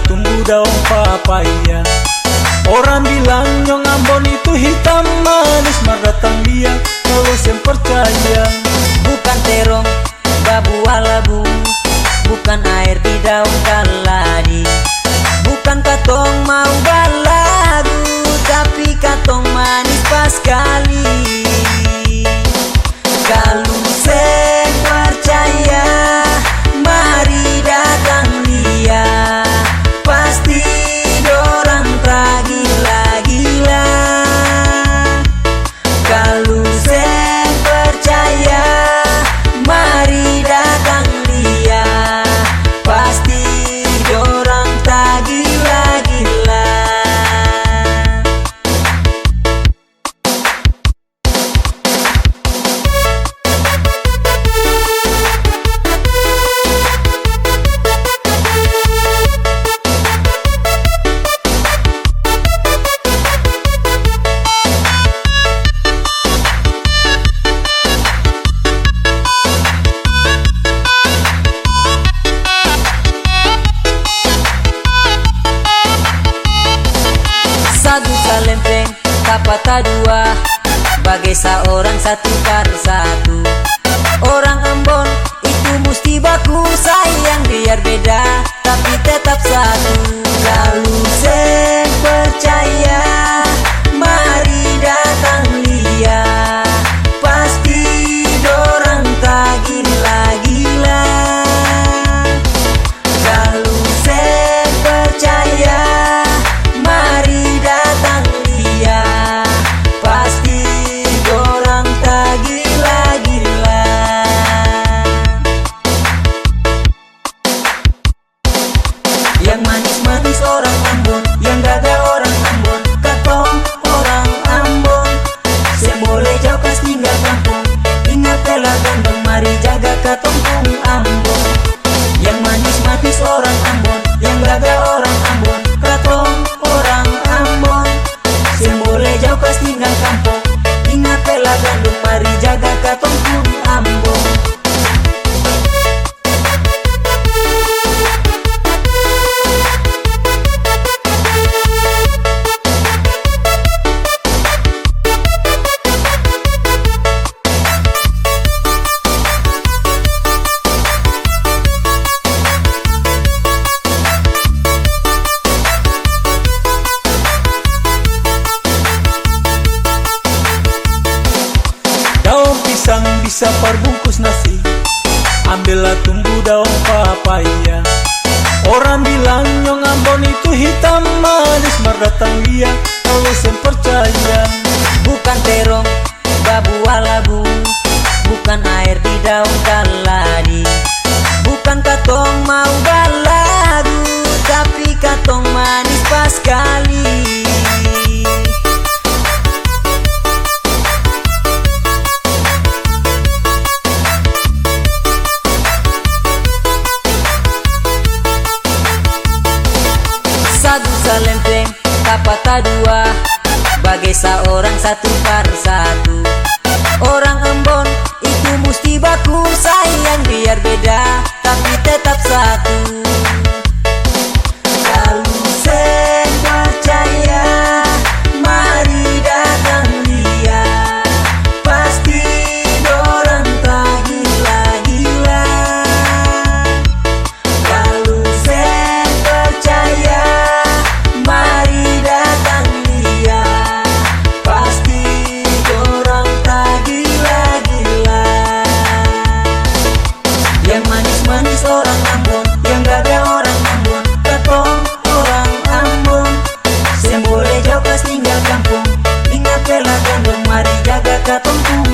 tumbuh daun papaya. Orang bilang Nyong Ambon itu hitam manis, mar datang dia kalau sem percaya. Bukan terong, babu alabu, bukan air di daun kaladi, bukan katong mau balagu, tapi katong manis pas kali. Kalau sen percaya, mari datang dia, pasti dorang tergila-gila. Kalau sen percaya, mari datang dia, pasti dorang tergila-gila. Satu salempeng, kapata dua, bagai seorang satu par satu. Orang Ambon itu mesti baku sayang, biar beda tapi tetap satu. Kalau sen percaya, mari datang dia, pasti dorang tak gila-gila. Kalau sen percaya, mari datang dia, pasti dorang tak gila-gila. Yang manis-manis orang Ambon, yang gagah orang Ambon, katong orang Ambon. Sem boleh jauh kas tinggal kampung, ingat telah gandeng, mari jaga katong pung Ambon. Yang manis-manis orang Ambon, yang gagah orang Ambon, katong orang Ambon. Sem boleh jauh kas tinggal kampung, ingat telah gandeng, mari jaga katong pung Ambon. Daun pisang bisa perbungkus nasi, ambillah tumbuh daun papaya. Orang bilang Nyong Ambon itu hitam manis, mar datang dia kalau sem percaya. Bukan terong, babu alabu, bukan air di daun kaladi, bukan katong mau balagu, tapi katong manis pas kali. Satu salempeng, kapata dua, bagai seorang satu par satu. Orang Ambon itu mesti baku sayang, biar beda tapi tetap satu. Kalau sen percaya, mari datang dia, pasti dorang tak gila-gila. Kalau sen percaya, mari datang dia, pasti dorang tak gila-gila. Yang manis-manis orang Ambon, yang gagah orang Ambon, katong orang Ambon. Sem boleh jauh kas tinggal kampung, ingat telah gandeng, mari jaga katong pung